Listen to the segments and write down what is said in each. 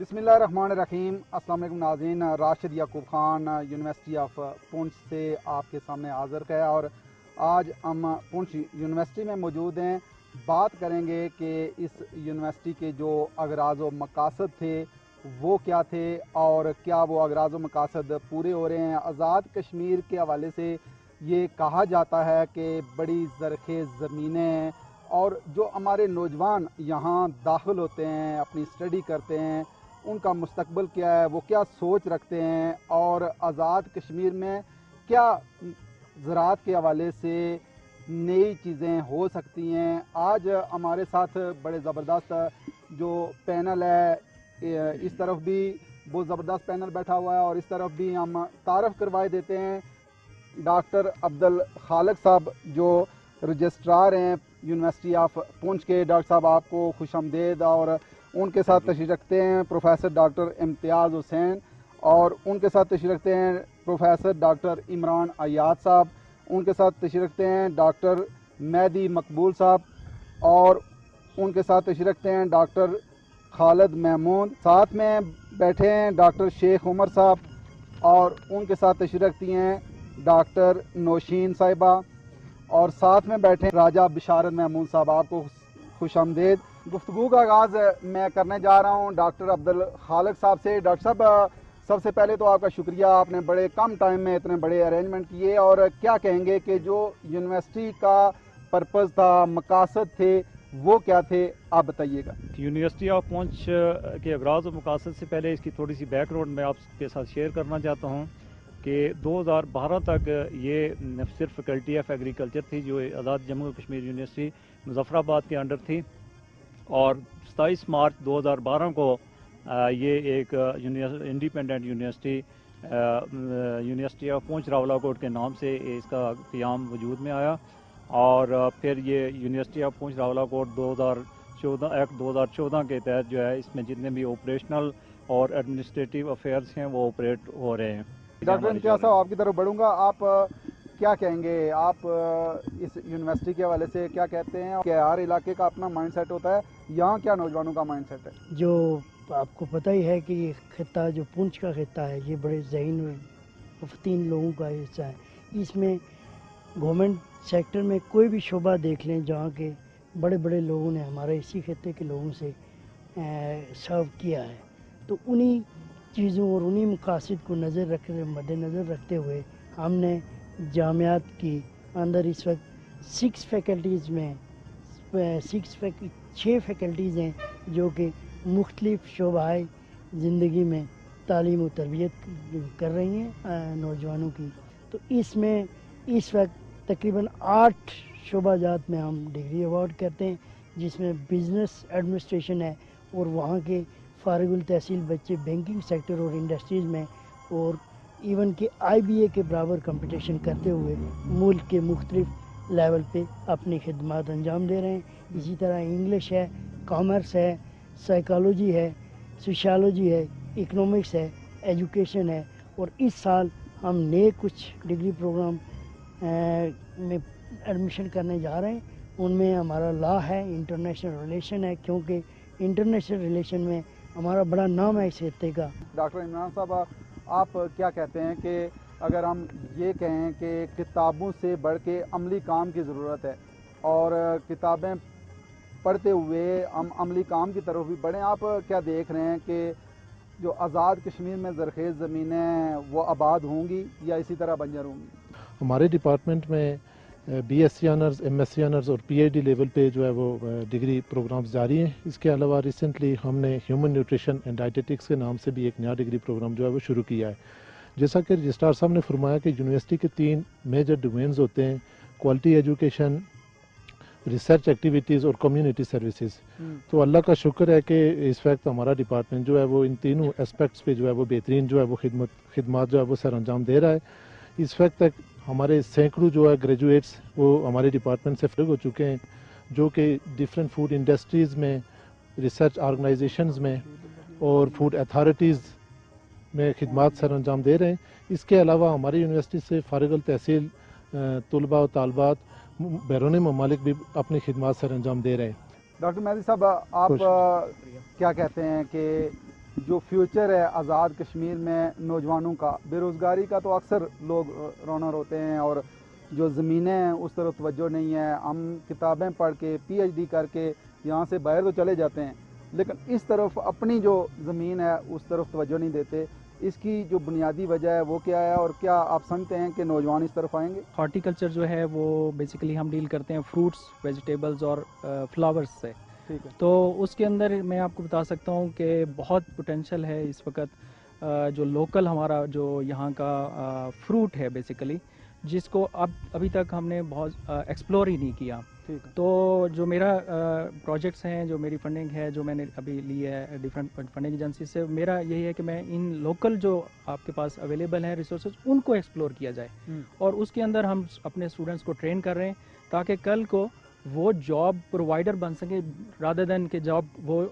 بسم اللہ الرحمن الرحیم۔ السلام علیکم ناظرین، راشد یعقوب خان یونیورسٹی آف پونچھ سے آپ کے سامنے حاضر ہے اور آج ہم پونچھ یونیورسٹی میں موجود ہیں۔ بات کریں گے کہ اس یونیورسٹی کے جو اغراض و مقاصد تھے وہ کیا تھے اور کیا وہ اغراض و مقاصد پورے ہو رہے ہیں۔ آزاد کشمیر کے حوالے سے یہ کہا جاتا ہے کہ بڑی زرخیز زمینیں ہیں اور جو ہمارے نوجوان یہاں داخل ہوتے ہیں، اپنی اسٹڈی کرتے ہیں، ان کا مستقبل کیا ہے، وہ کیا سوچ رکھتے ہیں اور آزاد کشمیر میں کیا زراعت کے حوالے سے نئی چیزیں ہو سکتی ہیں۔ آج ہمارے ساتھ بڑے زبردست جو پینل ہے، اس طرف بھی بہت زبردست پینل بیٹھا ہوا ہے اور اس طرف بھی ہم تعارف کروائے دیتے ہیں۔ ڈاکٹر عبدالخالق صاحب جو رجسٹرار ہیں یونیورسٹی آف پونچھ کے، ڈاکٹر صاحب آپ کو خوش آمدید۔ اور ان کے ساتھ تشریف رکھتے ہیں پروفیسر ڈاکٹر امتیاز حسین، اور ان کے ساتھ تشریف رکھتے ہیں پروفیسر ڈاکٹر عمران عیاد صاحب، ان کے ساتھ تشریف رکھتے ہیں ڈاکٹر مہدی مقبول صاحب، اور ان کے ساتھ تشریف رکھتے ہیں ڈاکٹر خالد محمود۔ ساتھ میں بیٹھے ہیں ڈاکٹر شیخ عمر صاحب، اور ان کے ساتھ تشریف رکھتی ہیں ڈاکٹر نوشین صاحبہ، اور ساتھ میں بیٹھے ہیں راجہ بشارت محمود صاحب۔ آپ کو خوش آمدید۔ گفتگو کا آغاز میں کرنے جا رہا ہوں ڈاکٹر عبدالخالق صاحب سے۔ ڈاکٹر صاحب، سب سے پہلے تو آپ کا شکریہ، آپ نے بڑے کم ٹائم میں اتنے بڑے ارینجمنٹ کیے، اور کیا کہیں گے کہ جو یونیورسٹی کا پرپز تھا، مقاصد تھے، وہ کیا تھے، آپ بتائیے گا۔ یونیورسٹی آف پونچھ کے اغراض و مقاصد سے پہلے اس کی تھوڑی سی بیک گراؤنڈ میں آپ کے ساتھ شیئر کرنا چاہتا ہوں کہ 2012 تک یہ صرف فیکلٹی آف ایگریکلچر تھی جو آزاد جموں کشمیر یونیورسٹی مظفر آباد کے انڈر تھی، اور 27 مارچ 2012 کو یہ ایک انڈیپینڈنٹ یونیورسٹی آف پونچھ راولاکوٹ کے نام سے اس کا قیام وجود میں آیا، اور پھر یہ یونیورسٹی آف پونچھ راولاکوٹ 2014 کے تحت جو ہے اس میں جتنے بھی آپریشنل اور ایڈمنسٹریٹو افیئرس ہیں وہ آپریٹ ہو رہے ہیں۔ ڈاکٹر امتیاز صاحب، آپ کی طرف بڑھوں گا، آپ کیا کہیں گے، آپ اس یونیورسٹی کے حوالے سے کیا کہتے ہیں کہ ہر علاقے کا اپنا مائنڈ سیٹ ہوتا ہے، یہاں کیا نوجوانوں کا مائنڈ سیٹ ہے؟ جو آپ کو پتہ ہی ہے کہ یہ خطہ جو پونچھ کا خطہ ہے یہ بڑے ذہین اور فتین لوگوں کا حصہ ہے۔ اس میں گورنمنٹ سیکٹر میں کوئی بھی شعبہ دیکھ لیں جہاں کے بڑے بڑے لوگوں نے ہمارے اسی خطے کے لوگوں سے سرو کیا ہے، تو انہی چیزوں اور انہی مقاصد کو مد نظر رکھتے ہوئے ہم نے جامعات کی اندر اس وقت 6 فیکلٹیز میں 6 فیکلٹیز ہیں جو کہ مختلف شعبۂ زندگی میں تعلیم و تربیت کر رہی ہیں نوجوانوں کی۔ تو اس میں اس وقت تقریباً 8 شعبہ جات میں ہم ڈگری ایوارڈ کرتے ہیں، جس میں بزنس ایڈمنسٹریشن ہے، اور وہاں کے فارغ التحصیل بچے بینکنگ سیکٹر اور انڈسٹریز میں، اور ایون کہ IBA کے برابر کمپٹیشن کرتے ہوئے ملک کے مختلف لیول پہ اپنی خدمات انجام دے رہے ہیں۔ اسی طرح انگلش ہے، کامرس ہے، سائیکالوجی ہے، سوشیالوجی ہے، اکنامکس ہے، ایجوکیشن ہے، اور اس سال ہم نئے کچھ ڈگری پروگرام میں ایڈمیشن کرنے جا رہے ہیں۔ ان میں ہمارا لا ہے، انٹرنیشنل ریلیشن ہے، کیونکہ انٹرنیشنل ریلیشن میں ہمارا بڑا نام ہے اس خطے کا۔ ڈاکٹر عمران صاحب، آپ کیا کہتے ہیں کہ اگر ہم یہ کہیں کہ کتابوں سے بڑھ کے عملی کام کی ضرورت ہے اور کتابیں پڑھتے ہوئے ہم عملی کام کی طرف بھی بڑھیں، آپ کیا دیکھ رہے ہیں کہ جو آزاد کشمیر میں زرخیز زمینیں ہیں وہ آباد ہوں گی یا اسی طرح بنجر ہوں گی؟ ہمارے ڈپارٹمنٹ میں BSc آنرز، MSc آنرز اور PhD لیول پہ جو ہے وہ ڈگری پروگرامز جاری ہیں۔ اس کے علاوہ ریسنٹلی ہم نے ہیومن نیوٹریشن اینڈ ڈائٹیٹکس کے نام سے بھی ایک نیا ڈگری پروگرام جو ہے وہ شروع کیا ہے۔ جیسا کہ رجسٹرار صاحب نے فرمایا کہ یونیورسٹی کے 3 میجر ڈومینز ہوتے ہیں: کوالٹی ایجوکیشن، ریسرچ ایکٹیویٹیز اور کمیونٹی سروسز۔ تو اللہ کا شکر ہے کہ اس وقت ہمارا ڈپارٹمنٹ جو ہے وہ ان تینوں اسپیکٹس پہ جو ہے وہ بہترین جو ہے وہ خدمات جو ہے وہ سر انجام دے رہا ہے۔ اس وقت تک ہمارے سینکڑوں جو ہے گریجویٹس وہ ہمارے ڈپارٹمنٹ سے فارغ ہو چکے ہیں، جو کہ ڈفرینٹ فوڈ انڈسٹریز میں، ریسرچ آرگنائزیشنز میں اور فوڈ اتھارٹیز میں خدمات سر انجام دے رہے ہیں۔ اس کے علاوہ ہماری یونیورسٹی سے فارغ التحصیل طلباء و طالبات بیرون ممالک بھی اپنی خدمات سر انجام دے رہے ہیں۔ ڈاکٹر مہدی صاحب، آپ کیا کہتے ہیں کہ جو فیوچر ہے آزاد کشمیر میں نوجوانوں کا، بے روزگاری کا تو اکثر لوگ رونر ہوتے ہیں اور جو زمینیں ہیں اس طرف توجہ نہیں ہے. ہم کتابیں پڑھ کے پی ایچ ڈی کر کے یہاں سے باہر تو چلے جاتے ہیں لیکن اس طرف اپنی جو زمین ہے اس طرف توجہ نہیں دیتے. اس کی جو بنیادی وجہ ہے وہ کیا ہے اور کیا آپ سمجھتے ہیں کہ نوجوان اس طرف آئیں گے؟ ہارٹیکلچر جو ہے وہ بیسیکلی ہم ڈیل کرتے ہیں فروٹس، ویجیٹیبلز اور فلاورز سے. ٹھیک ہے. تو اس کے اندر میں آپ کو بتا سکتا ہوں کہ بہت پوٹینشیل ہے اس وقت. جو لوکل ہمارا جو یہاں کا فروٹ ہے بیسیکلی، جس کو ابھی تک ہم نے بہت ایکسپلور ہی نہیں کیا. ٹھیک ہے. تو جو میرا پروجیکٹس ہیں، جو میری فنڈنگ ہے، جو میں نے ابھی لی ہے ڈفرینٹ فنڈنگ ایجنسی سے، میرا یہی ہے کہ میں ان لوکل جو آپ کے پاس اویلیبل ہیں ریسورسز ان کو ایکسپلور کیا جائے اور اس کے اندر ہم اپنے اسٹوڈنٹس کو ٹرین کر رہے ہیں تاکہ کل کو وہ جاب پرووائڈر بن سکیں رادر دین کہ جاب وہ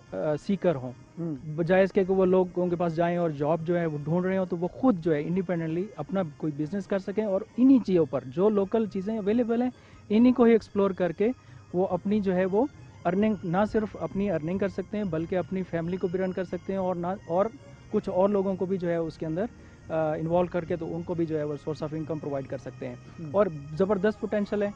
سیکر ہوں. بجائے اس کے کہ وہ لوگوں کے پاس جائیں اور جاب جو ہے وہ ڈھونڈ رہے ہوں، تو وہ خود جو ہے انڈیپینڈنٹلی اپنا کوئی بزنس کر سکیں اور انہی چیزوں پر جو لوکل چیزیں اویلیبل ہیں انہی کو ہی ایکسپلور کر کے وہ اپنی جو ہے وہ ارننگ، نہ صرف اپنی ارننگ کر سکتے ہیں بلکہ اپنی فیملی کو بھی رن کر سکتے ہیں اور کچھ اور لوگوں کو بھی جو ہے اس کے اندر انوالو کر کے تو ان کو بھی جو ہے وہ سورس آف انکم پرووائڈ کر سکتے ہیں. اور زبردست پوٹینشیل ہے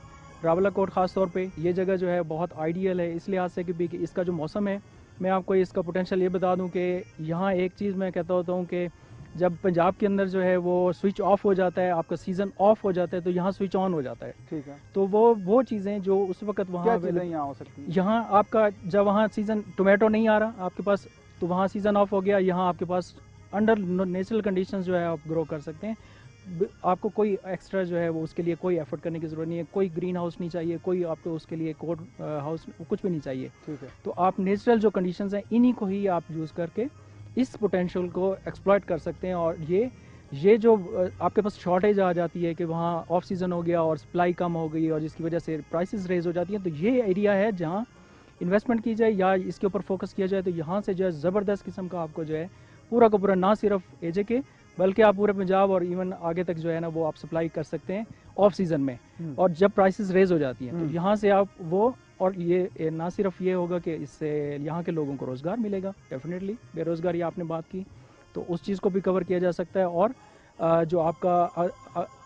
راولا کوٹ خاص طور پہ. یہ جگہ جو ہے بہت آئیڈیل ہے اس لحاظ سے کہ اس کا جو موسم ہے، میں آپ کو اس کا پوٹینشیل یہ بتا دوں کہ یہاں ایک چیز میں کہتا ہوتا ہوں کہ جب پنجاب کے اندر جو ہے وہ سوئچ آف ہو جاتا ہے، آپ کا سیزن آف ہو جاتا ہے، تو یہاں سوئچ آن ہو جاتا ہے. ٹھیک ہے. تو وہ چیزیں جو اس وقت وہاں یہاں ہو سکتی ہیں. یہاں آپ کا جب وہاں سیزن ٹومیٹو نہیں آ رہا آپ کے پاس، تو وہاں سیزن آف ہو گیا. یہاں آپ کے پاس انڈر نیچرل کنڈیشنز جو ہے آپ گرو کر سکتے ہیں. آپ کو کوئی ایکسٹرا جو ہے وہ اس کے لیے کوئی ایفرٹ کرنے کی ضرورت نہیں ہے. کوئی گرین ہاؤس نہیں چاہیے، کوئی آپ کو اس کے لیے کوڈ ہاؤس کچھ بھی نہیں چاہیے. ٹھیک ہے. تو آپ نیچرل جو کنڈیشنز ہیں انہی کو ہی آپ یوز کر کے اس پوٹینشیل کو ایکسپلائٹ کر سکتے ہیں. اور یہ جو آپ کے پاس شارٹیج آ جاتی ہے کہ وہاں آف سیزن ہو گیا اور سپلائی کم ہو گئی اور جس کی وجہ سے پرائسز ریز ہو جاتی ہیں، تو یہ ایریا ہے جہاں انویسٹمنٹ کی جائے یا اس کے اوپر فوکس کیا جائے. تو یہاں سے جو ہے زبردست قسم کا آپ کو جو ہے پورا کا پورا نہ صرف اے جے کے بلکہ آپ پورے پنجاب اور ایون آگے تک جو ہے نا وہ آپ سپلائی کر سکتے ہیں آف سیزن میں اور جب پرائسز ریز ہو جاتی ہیں. تو یہاں سے آپ وہ، اور یہ نہ صرف یہ ہوگا کہ اس سے یہاں کے لوگوں کو روزگار ملے گا، ڈیفینیٹلی بے روزگاری آپ نے بات کی تو اس چیز کو بھی کور کیا جا سکتا ہے. اور جو آپ کا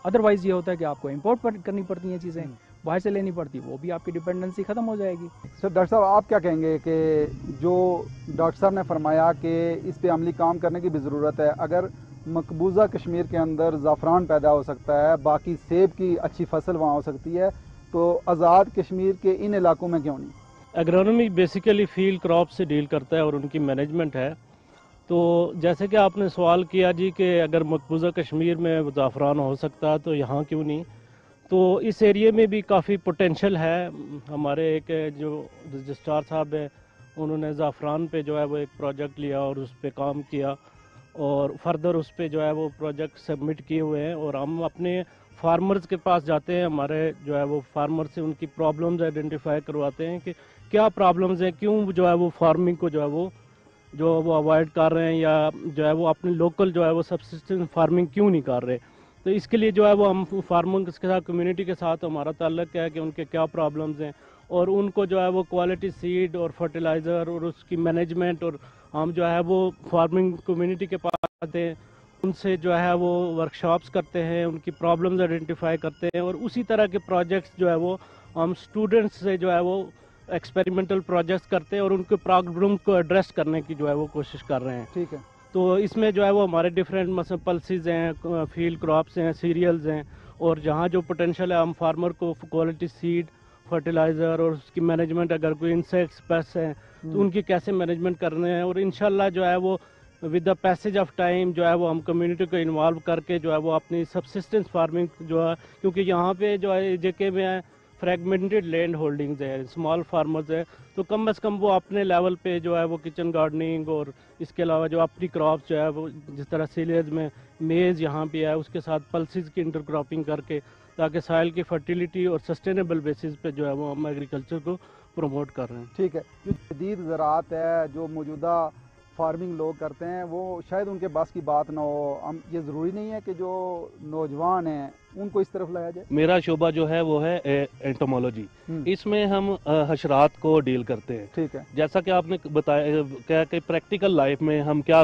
ادروائز یہ ہوتا ہے کہ آپ کو امپورٹ کرنی پڑتی ہیں چیزیں، باہر سے لینی پڑتی، وہ بھی آپ کی ڈپینڈنسی ختم ہو جائے گی. سر ڈاکٹر صاحب آپ کیا کہیں گے کہ جو ڈاکٹر صاحب نے فرمایا کہ اس پہ عملی کام کرنے کی بھی ضرورت ہے، اگر مقبوضہ کشمیر کے اندر زعفران پیدا ہو سکتا ہے، باقی سیب کی اچھی فصل وہاں ہو سکتی ہے، تو آزاد کشمیر کے ان علاقوں میں کیوں نہیں؟ ایگرونومی بیسیکلی فیلڈ کراپ سے ڈیل کرتا ہے اور ان کی مینجمنٹ ہے. تو جیسے کہ آپ نے سوال کیا جی کہ اگر مقبوضہ کشمیر میں زعفران ہو سکتا تو یہاں کیوں نہیں، تو اس ایریے میں بھی کافی پوٹینشیل ہے. ہمارے ایک جو رجسٹرار صاحب ہیں انہوں نے زعفران پہ جو ہے وہ ایک پروجیکٹ لیا اور اس پہ کام کیا اور فردر اس پہ جو ہے وہ پروجیکٹ سبمٹ کیے ہوئے ہیں. اور ہم اپنے فارمرز کے پاس جاتے ہیں، ہمارے جو ہے وہ فارمر سے ان کی پرابلمز آئیڈینٹیفائی کرواتے ہیں کہ کیا پرابلمز ہیں، کیوں جو ہے وہ فارمنگ کو جو وہ اوائڈ کر رہے ہیں یا جو ہے وہ اپنے لوکل جو ہے وہ سبسسٹنس فارمنگ کیوں نہیں کر رہے. تو اس کے لیے جو ہے وہ ہم فارمنگ کے ساتھ کمیونٹی کے ساتھ ہمارا تعلق ہے کہ ان کے کیا پرابلمز ہیں اور ان کو جو ہے وہ کوالٹی سیڈ اور فرٹیلائزر اور اس کی مینجمنٹ، اور ہم جو ہے وہ فارمنگ کمیونٹی کے پاس آتے ہیں، ان سے جو ہے وہ ورکشاپس کرتے ہیں، ان کی پرابلمز آئیڈینٹیفائی کرتے ہیں اور اسی طرح کے پروجیکٹس جو ہے وہ ہم اسٹوڈنٹس سے جو ہے وہ ایکسپیریمنٹل پروجیکٹس کرتے ہیں اور ان کے پرابلم کو ایڈریس کرنے کی جو ہے وہ کوشش کر رہے ہیں. ٹھیک ہے. تو اس میں جو ہے وہ ہمارے ڈفرینٹ مثلا پلسز ہیں، فیلڈ کراپس ہیں، سیریلز ہیں، اور جہاں جو پوٹینشیل ہے ہم فارمر کو کوالٹی سیڈ، فرٹیلائزر اور اس کی مینجمنٹ، اگر کوئی انسیکٹس پیسٹ ہیں تو ان کی کیسے مینجمنٹ کرنے ہیں. اور انشاءاللہ جو ہے وہ with the passage of time جو ہے وہ ہم کمیونٹی کو انوالو کر کے جو ہے وہ اپنی سبسسٹنس فارمنگ جو ہے، کیونکہ یہاں پہ جو ہے جے کے میں فریگمنٹڈ لینڈ ہولڈنگز ہے، اسمال فارمرز ہے، تو کم از کم وہ اپنے لیول پہ جو ہے وہ کچن گارڈننگ اور اس کے علاوہ جو اپنی کراپس جو ہے وہ جس طرح سیلیز میں میز یہاں پہ ہے اس کے ساتھ پلسز کی انٹر کراپنگ کر کے، تاکہ سائل کی فرٹیلیٹی اور سسٹینیبل بیسس پہ جو ہے وہ ہم ایگریکلچر کو پروموٹ کر رہے ہیں. ٹھیک ہے. جو جدید زراعت ہے، جو موجودہ فارمنگ لوگ کرتے ہیں، وہ شاید ان کے بس کی بات نہ ہو. ہم یہ ضروری نہیں ہے کہ جو نوجوان ہیں ان کو اس طرف لایا جائے. میرا شعبہ جو ہے وہ ہے اینٹومولوجی. اس میں ہم حشرات کو ڈیل کرتے ہیں. ٹھیک ہے. جیسا کہ آپ نے بتایا کہ پریکٹیکل لائف میں ہم کیا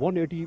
180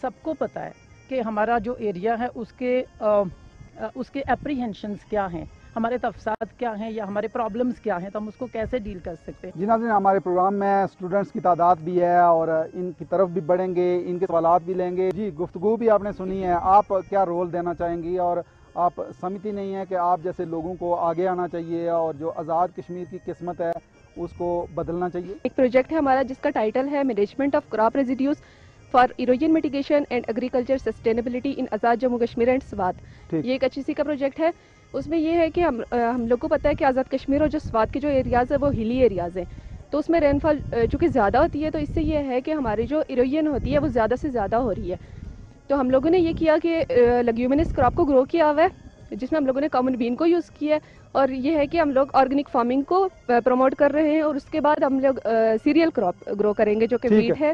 سب کو پتہ ہے کہ ہمارا جو ایریا ہے اس کے اپریہنشنز کیا ہیں، ہمارے تفصیلات کیا ہیں یا ہمارے پرابلمز کیا ہیں، تو ہم اس کو کیسے ڈیل کر سکتے ہیں۔ جی ناظرین، ہمارے پروگرام میں اسٹوڈنٹس کی تعداد بھی ہے اور ان کی طرف بھی بڑھیں گے، ان کے سوالات بھی لیں گے۔ جی، گفتگو بھی آپ نے سنی ہے، آپ کیا رول دینا چاہیں گی اور آپ سمجھتی نہیں ہیں کہ آپ جیسے لوگوں کو آگے آنا چاہیے اور جو آزاد کشمیر کی قسمت ہے اس کو بدلنا چاہیے؟ ایک پروجیکٹ ہے ہمارا جس کا ٹائٹل ہے management of crop residues for erosion mitigation and agriculture sustainability in Azad Jammu Kashmir and Swat. یہ ایک اچھی سی کا پروجیکٹ ہے۔ اس میں یہ ہے کہ ہم لوگ کو پتہ ہے کہ آزاد کشمیر اور جو سوات کے جو ایریاز ہیں وہ ہلی ایریاز ہیں، تو اس میں رین فال چونکہ زیادہ ہوتی ہے، تو اس سے یہ ہے کہ ہماری جو ایروجن ہوتی ہے وہ زیادہ سے زیادہ ہو رہی ہے۔ تو ہم لوگوں نے یہ کیا کہ لیگیومینس کراپ کو گرو کیا ہوا ہے، جس میں ہم لوگوں نے کامن بین کو یوز کیا ہے، اور یہ ہے کہ ہم لوگ آرگینک فارمنگ کو پروموٹ کر رہے ہیں، اور اس کے بعد ہم لوگ سیریل کراپ گرو کریں گے جو کہ ویٹ ہے۔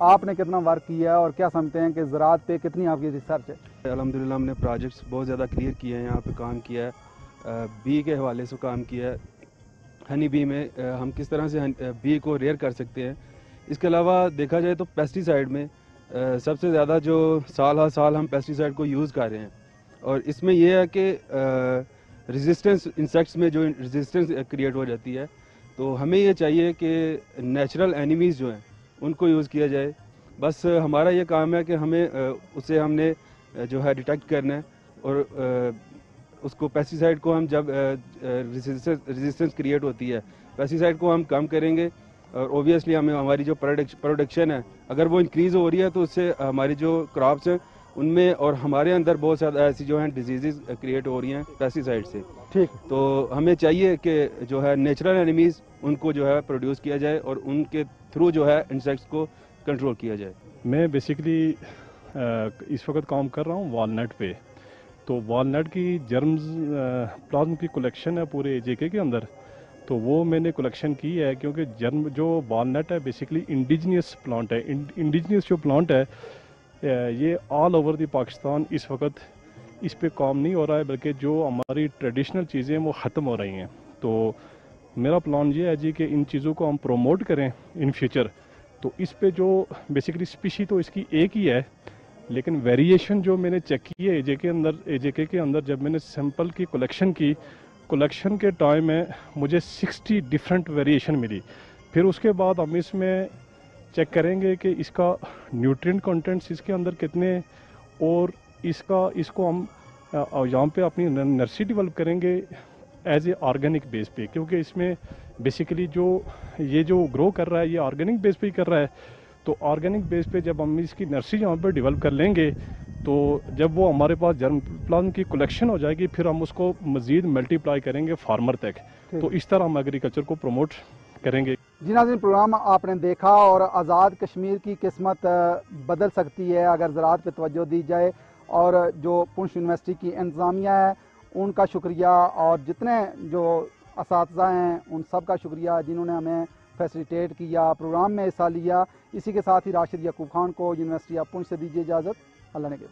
آپ نے کتنا ورک کیا ہے اور کیا سمجھتے ہیں کہ زراعت پہ کتنی آپ کی ریسرچ ہے؟ الحمدللہ ہم نے پروجیکٹس بہت زیادہ کلیئر کیے ہیں، یہاں پہ کام کیا ہے، بی کے حوالے سے کام کیا ہے، ہنی بی میں ہم کس طرح سے بی کو ریئر کر سکتے ہیں۔ اس کے علاوہ دیکھا جائے تو پیسٹی سائڈ میں سب سے زیادہ جو سال ہر سال ہم پیسٹی سائڈ کو یوز کر رہے ہیں، اور اس میں یہ ہے کہ ریزسٹنس انسیکٹس میں جو ریزسٹنس کریٹ ہو جاتی ہے، تو ہمیں یہ چاہیے کہ نیچرل اینیمیز جو ہیں ان کو یوز کیا جائے۔ بس ہمارا یہ کام ہے کہ ہمیں اسے ہم نے جو ہے ڈیٹیکٹ کرنا ہے، اور اس کو پیسٹیسائڈ کو ہم جب ریزسٹنس کریٹ ہوتی ہے پیسٹیسائڈ کو ہم کم کریں گے، اور اوبیسلی ہمیں ہماری جو پروڈکشن ہے اگر وہ انکریز ہو رہی ہے تو اس سے ہماری جو کراپس ہیں ان میں اور ہمارے اندر بہت زیادہ ایسی جو ہیں ڈیزیزز کریٹ ہو رہی ہیں پیسٹیسائڈ سے۔ ٹھیک، تو ہمیں چاہیے کہ جو ہے نیچرل اینیمیز ان کو جو ہے پروڈیوس کیا جائے اور ان کے تھرو جو ہے انسیکٹس کو کنٹرول کیا جائے۔ میں بیسیکلی اس وقت کام کر رہا ہوں والنٹ پہ، تو والنٹ کی جرمز پلازم کی کلیکشن ہے پورے جے کے اندر، تو وہ میں نے کلیکشن کی ہے کیونکہ جرم جو والنٹ ہے بیسیکلی انڈیجنیس پلانٹ ہے۔ انڈیجنیس جو پلانٹ ہے یہ آل اوور دی پاکستان اس وقت اس پہ کام نہیں ہو رہا ہے، بلکہ جو ہماری ٹریڈیشنل چیزیں وہ ختم ہو رہی ہیں۔ تو میرا پلان یہ ہے جی کہ ان چیزوں کو ہم پروموٹ کریں ان فیوچر۔ تو اس پہ جو بیسیکلی اسپیشی تو اس کی ایک ہی ہے، لیکن ویریشن جو میں نے چیک کی ہے اے جے کے اندر جب میں نے سیمپل کی کلیکشن کے ٹائم میں مجھے 60 ڈفرینٹ ویریشن ملی۔ پھر اس کے بعد ہم اس میں چیک کریں گے کہ اس کا نیوٹرینٹ کنٹینٹس اس کے اندر کتنے، اور اس کو ہم یہاں پہ اپنی نرسری ڈیولپ کریں گے ایز اے آرگینک بیس پہ، کیونکہ اس میں بیسیکلی یہ جو گرو کر رہا ہے یہ آرگینک بیس پہ ہی کر رہا ہے۔ تو آرگینک بیس پہ جب ہم اس کی نرسری یہاں پہ ڈیولپ کر لیں گے تو جب وہ ہمارے پاس جرم پلازم کی کلیکشن ہو جائے گی پھر ہم اس کو مزید ملٹی پلائی کریں گے فارمر تک، تو اس طرح ہم ایگریکلچر کو پروموٹ کریں گے۔ جی ناظرین، پروگرام آپ نے دیکھا اور آزاد کشمیر کی قسمت بدل سکتی ہے اگر زراعت پہ توجہ دی جائے، اور جو پونچھ یونیورسٹی کی انتظامیہ ہے ان کا شکریہ، اور جتنے جو اساتذہ ہیں ان سب کا شکریہ جنہوں نے ہمیں فیسیلیٹیٹ کیا، پروگرام میں حصہ لیا۔ اسی کے ساتھ ہی راشد یعقوب خان کو یونیورسٹی آف پونچھ سے دیجیے اجازت۔ اللہ نے کے